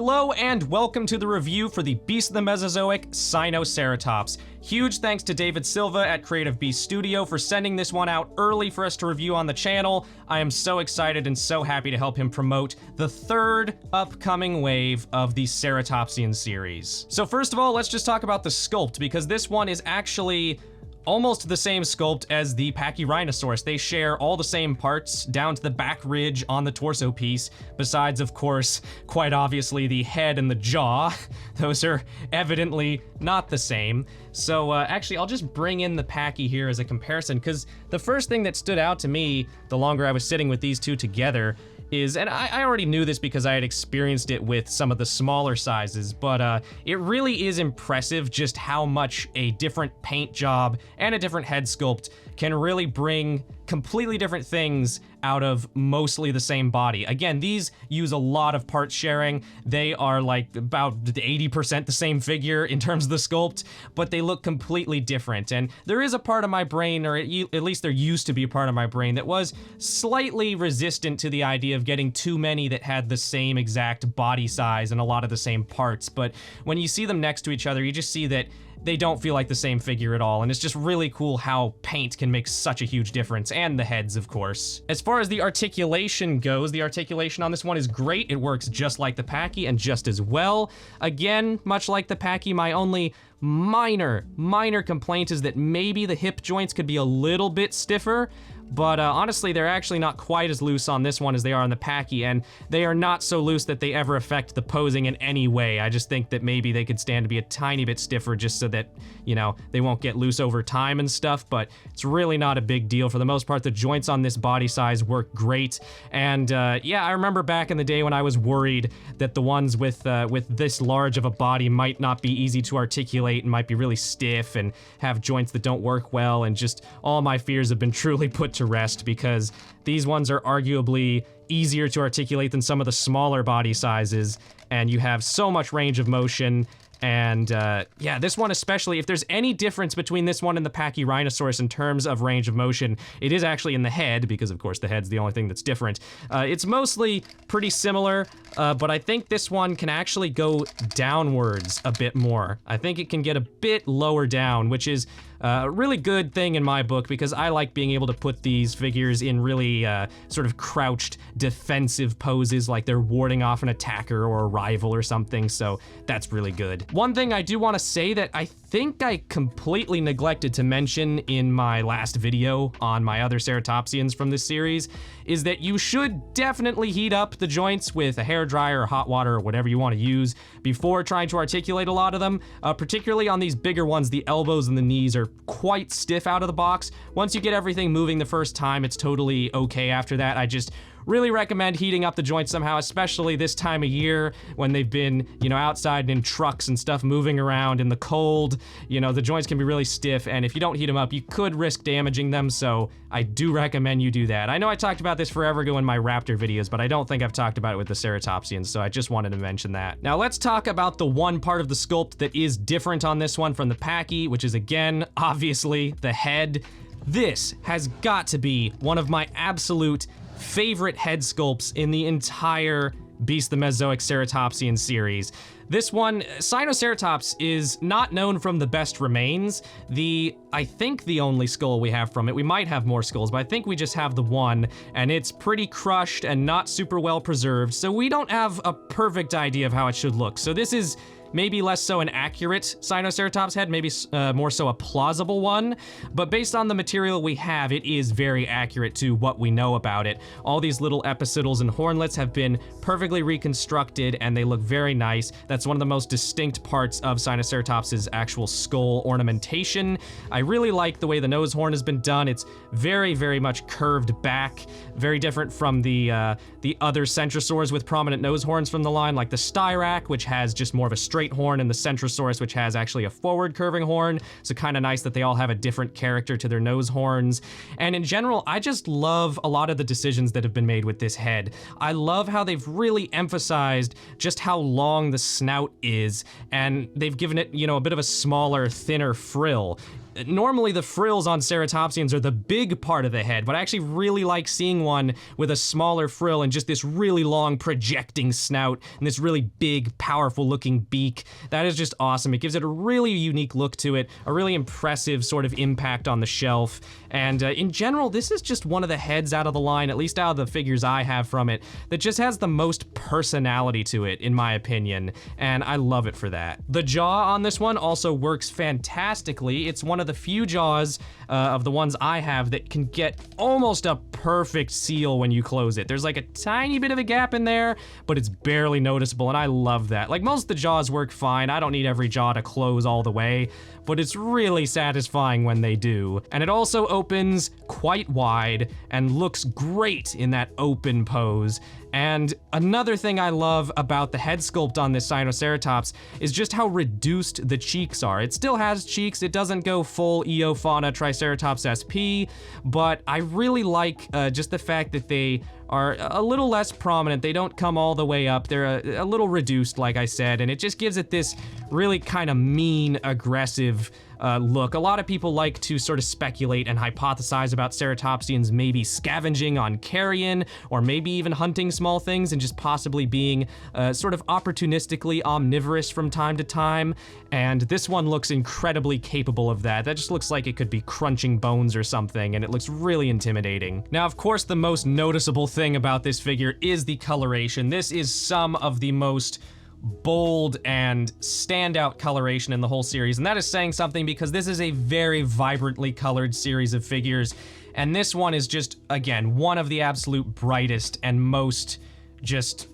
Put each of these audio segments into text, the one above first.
Hello and welcome to the review for the Beast of the Mesozoic Sinoceratops. Huge thanks to David Silva at Creative Beast Studio for sending this one out early for us to review on the channel. I am so excited and so happy to help him promote the third upcoming wave of the Ceratopsian series. So first of all, let's just talk about the sculpt, because this one is actually almost the same sculpt as the Pachy. They share all the same parts down to the back ridge on the torso piece, besides, of course, quite obviously, the head and the jaw. Those are evidently not the same. So actually, I'll just bring in the Pachy here as a comparison, because the first thing that stood out to me the longer I was sitting with these two together is, and I already knew this because I had experienced it with some of the smaller sizes, but it really is impressive just how much a different paint job and a different head sculpt can really bring completely different things out of mostly the same body. Again, these use a lot of part sharing. They are like about 80% the same figure in terms of the sculpt, but they look completely different. And there is a part of my brain, or at least there used to be a part of my brain, that was slightly resistant to the idea of getting too many that had the same exact body size and a lot of the same parts. But when you see them next to each other, you just see that they don't feel like the same figure at all, and it's just really cool how paint can make such a huge difference, and the heads, of course. As far as the articulation goes, the articulation on this one is great. It works just like the Pachy and just as well. Again, much like the Pachy, my only minor complaint is that maybe the hip joints could be a little bit stiffer, but honestly, they're actually not quite as loose on this one as they are on the Pachy, and they are not so loose that they ever affect the posing in any way. I just think that maybe they could stand to be a tiny bit stiffer just so that, you know, they won't get loose over time and stuff, but it's really not a big deal. For the most part, the joints on this body size work great, and yeah, I remember back in the day when I was worried that the ones with this large of a body might not be easy to articulate and might be really stiff and have joints that don't work well, and just all my fears have been truly put to rest, because these ones are arguably easier to articulate than some of the smaller body sizes, and you have so much range of motion. And yeah, this one especially, if there's any difference between this one and the Pachy in terms of range of motion, it is actually in the head, because of course the head's the only thing that's different. It's mostly pretty similar, but I think this one can actually go downwards a bit more. I think it can get a bit lower down, which is a really good thing in my book, because I like being able to put these figures in really sort of crouched defensive poses, like they're warding off an attacker or a rival or something, so that's really good. One thing I do want to say that I think I completely neglected to mention in my last video on my other Ceratopsians from this series is that you should definitely heat up the joints with a hairdryer or hot water or whatever you want to use before trying to articulate a lot of them. Particularly on these bigger ones, the elbows and the knees are quite stiff out of the box. Once you get everything moving the first time, it's totally okay after that. I just really recommend heating up the joints somehow, especially this time of year when they've been, you know, outside and in trucks and stuff moving around in the cold. You know, the joints can be really stiff, and if you don't heat them up, you could risk damaging them, so I do recommend you do that. I know I talked about this forever ago in my Raptor videos, but I don't think I've talked about it with the Ceratopsians, so I just wanted to mention that. Now let's talk about the one part of the sculpt that is different on this one from the Pachy, which is, again, obviously the head. This has got to be one of my absolute favorite head sculpts in the entire Beast the Mesozoic Ceratopsian series. This one, Sinoceratops, is not known from the best remains. I think the only skull we have from it, we might have more skulls, but I think we just have the one, and it's pretty crushed and not super well preserved, so we don't have a perfect idea of how it should look. So this is maybe less so an accurate Sinoceratops head, maybe more so a plausible one, but based on the material we have, it is very accurate to what we know about it. All these little epicetals and hornlets have been perfectly reconstructed, and they look very nice. That's one of the most distinct parts of Sinoceratops's actual skull ornamentation. I really like the way the nose horn has been done. It's very much curved back, very different from the other Centrosaurs with prominent nose horns from the line, like the Styrac, which has just more of a straight horn, and the Centrosaurus, which has actually a forward curving horn. So kind of nice that they all have a different character to their nose horns. And in general, I just love a lot of the decisions that have been made with this head. I love how they've really emphasized just how long the snout is, and they've given it, you know, a bit of a smaller, thinner frill. Normally the frills on ceratopsians are the big part of the head, but I actually really like seeing one with a smaller frill and just this really long projecting snout and this really big, powerful looking beak. That is just awesome. It gives it a really unique look to it, a really impressive sort of impact on the shelf. And in general, this is just one of the heads out of the line, at least out of the figures I have from it, that just has the most personality to it, in my opinion, and I love it for that. The jaw on this one also works fantastically. It's one of the few jaws of the ones I have that can get almost a perfect seal when you close it. There's like a tiny bit of a gap in there, but it's barely noticeable, and I love that. Like, most of the jaws work fine. I don't need every jaw to close all the way, but it's really satisfying when they do. And it also opens quite wide and looks great in that open pose. And another thing I love about the head sculpt on this Sinoceratops is just how reduced the cheeks are. It still has cheeks, it doesn't go full Eofauna Triceratops SP, but I really like just the fact that they are a little less prominent. They don't come all the way up. They're a little reduced, like I said, and it just gives it this really kind of mean, aggressive look. A lot of people like to sort of speculate and hypothesize about ceratopsians maybe scavenging on carrion, or maybe even hunting small things and just possibly being sort of opportunistically omnivorous from time to time. And this one looks incredibly capable of that. That just looks like it could be crunching bones or something, and it looks really intimidating. Now, of course, the most noticeable thing about this figure is the coloration. This is some of the most bold and standout coloration in the whole series, and that is saying something because this is a very vibrantly colored series of figures, and this one is just, again, one of the absolute brightest and most just,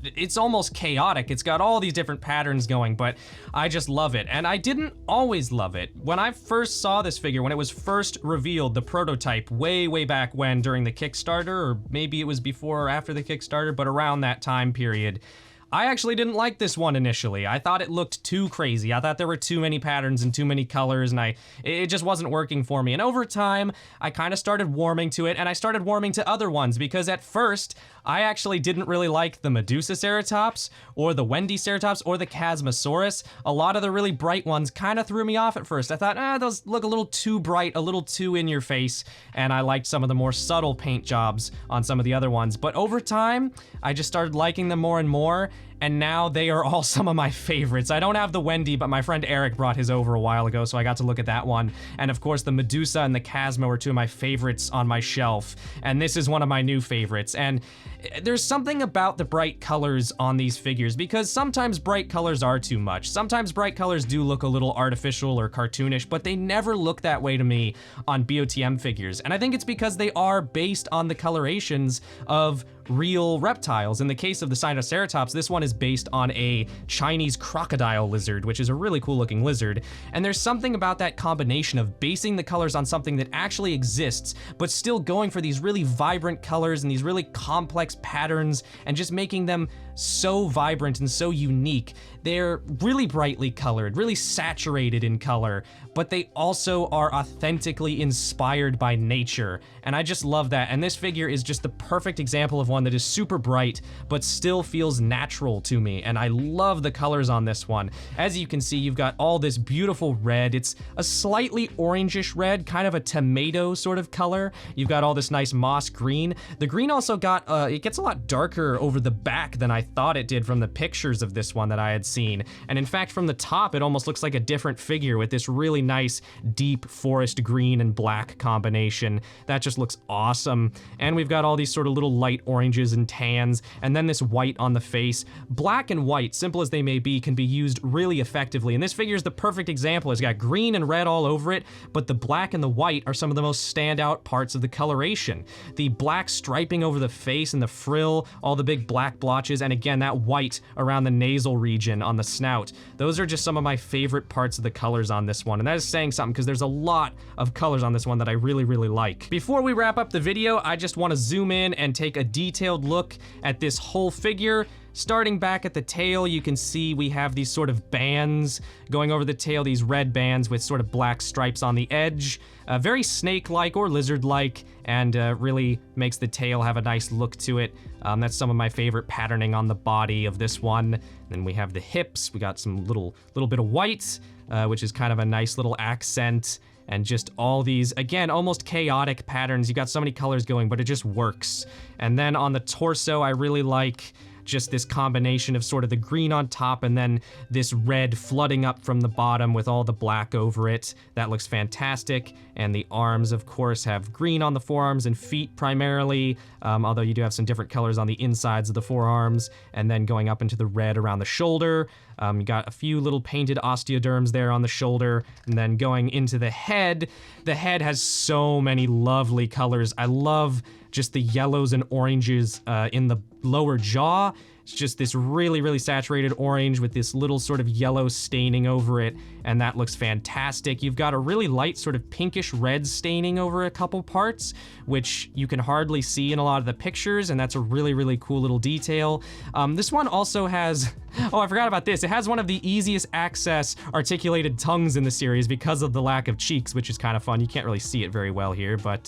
it's almost chaotic. It's got all these different patterns going, but I just love it. And I didn't always love it. When I first saw this figure, when it was first revealed, the prototype, way back when, during the Kickstarter, or maybe it was before or after the Kickstarter, but around that time period, I actually didn't like this one initially. I thought it looked too crazy. I thought there were too many patterns and too many colors, and it just wasn't working for me. And over time, I kind of started warming to it, and I started warming to other ones, because at first, I actually didn't really like the Medusaceratops, or the Wendyceratops, or the Chasmosaurus. A lot of the really bright ones kind of threw me off at first. I thought, those look a little too bright, a little too in your face, and I liked some of the more subtle paint jobs on some of the other ones. But over time, I just started liking them more and more, and now they are all some of my favorites. I don't have the Wendy, but my friend Eric brought his over a while ago, so I got to look at that one. And of course, the Medusa and the Chasmo are two of my favorites on my shelf, and this is one of my new favorites. And there's something about the bright colors on these figures, because sometimes bright colors are too much. Sometimes bright colors do look a little artificial or cartoonish, but they never look that way to me on BOTM figures. And I think it's because they are based on the colorations of real reptiles. In the case of the Sinoceratops, this one is based on a Chinese crocodile lizard, which is a really cool looking lizard. And there's something about that combination of basing the colors on something that actually exists, but still going for these really vibrant colors and these really complex patterns, and just making them so vibrant and so unique. They're really brightly colored, really saturated in color, but they also are authentically inspired by nature. And I just love that. And this figure is just the perfect example of one that is super bright, but still feels natural to me. And I love the colors on this one. As you can see, you've got all this beautiful red. It's a slightly orangish red, kind of a tomato sort of color. You've got all this nice moss green. The green also got, it gets a lot darker over the back than I thought it did from the pictures of this one that I had seen. And in fact, from the top, it almost looks like a different figure with this really nice deep forest green and black combination. That just looks awesome. And we've got all these sort of little light oranges and tans, and then this white on the face. Black and white, simple as they may be, can be used really effectively. And this figure is the perfect example. It's got green and red all over it, but the black and the white are some of the most standout parts of the coloration. The black striping over the face and the frill, all the big black blotches, and again, that white around the nasal region on the snout. Those are just some of my favorite parts of the colors on this one, and that is saying something, because there's a lot of colors on this one that I really like. Before we wrap up the video, I just want to zoom in and take a detailed look at this whole figure. starting back at the tail, you can see we have these sort of bands going over the tail, these red bands with sort of black stripes on the edge. Very snake-like or lizard-like, and really makes the tail have a nice look to it. That's some of my favorite patterning on the body of this one. Then we have the hips. We got some little bit of white, which is kind of a nice little accent. And just all these, again, almost chaotic patterns. You got so many colors going, but it just works. And then on the torso, I really like just this combination of sort of the green on top and then this red flooding up from the bottom with all the black over it. That looks fantastic. And the arms, of course, have green on the forearms and feet primarily, although you do have some different colors on the insides of the forearms, and then going up into the red around the shoulder. You got a few little painted osteoderms there on the shoulder, and then going into the head. The head has so many lovely colors. I love just the yellows and oranges in the lower jaw. It's just this really, really saturated orange with this little sort of yellow staining over it, and that looks fantastic. You've got a really light sort of pinkish red staining over a couple parts, which you can hardly see in a lot of the pictures, and that's a really, really cool little detail. This one also has, oh, I forgot about this. It has one of the easiest access articulated tongues in the series because of the lack of cheeks, which is kind of fun. You can't really see it very well here, but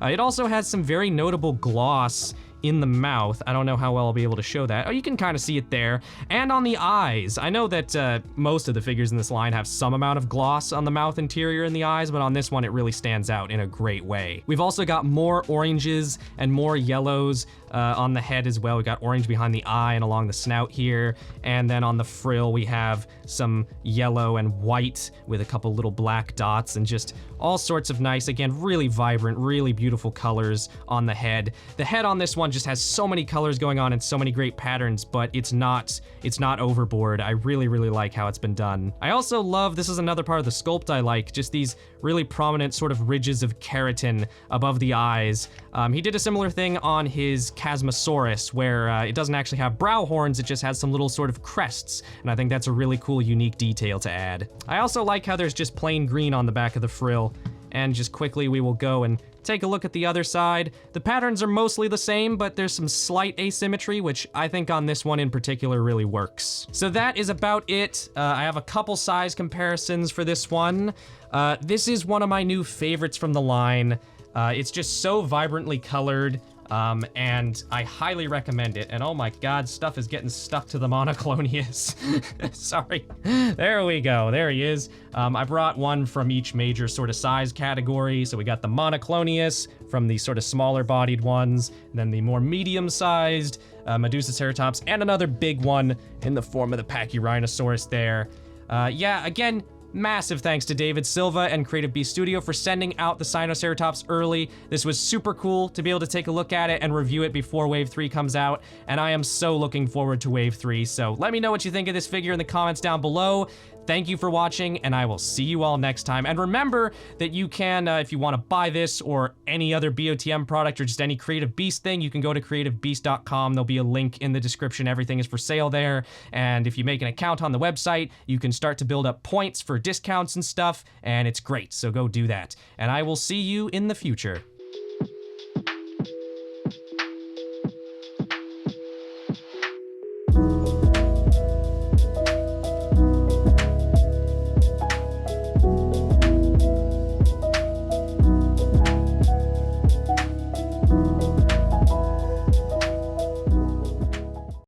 it also has some very notable gloss in the mouth. I don't know how well I'll be able to show that. Oh, you can kind of see it there. And on the eyes. I know that most of the figures in this line have some amount of gloss on the mouth interior and the eyes, but on this one it really stands out in a great way. We've also got more oranges and more yellows on the head as well. We got orange behind the eye and along the snout here. And then on the frill we have some yellow and white with a couple little black dots and just all sorts of nice, again, really vibrant, really beautiful colors on the head. The head on this one just has so many colors going on and so many great patterns, but it's not overboard. I really, really like how it's been done. I also love, this is another part of the sculpt I like, just these really prominent sort of ridges of keratin above the eyes. He did a similar thing on his Chasmosaurus, where it doesn't actually have brow horns, it just has some little sort of crests, and I think that's a really cool, unique detail to add. I also like how there's just plain green on the back of the frill, and just quickly we will go and take a look at the other side. The patterns are mostly the same, but there's some slight asymmetry, which I think on this one in particular really works. So that is about it. I have a couple size comparisons for this one. This is one of my new favorites from the line. It's just so vibrantly colored. And I highly recommend it. And oh my god, stuff is getting stuck to the monoclonius. Sorry. There we go. There he is. I brought one from each major sort of size category. So we got the monoclonius from the sort of smaller bodied ones, and then the more medium-sized Mesozoic, and another big one in the form of the Pachy there. Yeah, again, massive thanks to David Silva and Creative Beast Studio for sending out the Sinoceratops early. This was super cool to be able to take a look at it and review it before Wave 3 comes out, and I am so looking forward to Wave 3, so let me know what you think of this figure in the comments down below. Thank you for watching, and I will see you all next time. And remember that you can, if you want to buy this or any other BOTM product or just any Creative Beast thing, you can go to creativebeast.com. There'll be a link in the description. Everything is for sale there. And if you make an account on the website, you can start to build up points for discounts and stuff, and it's great. So go do that. And I will see you in the future.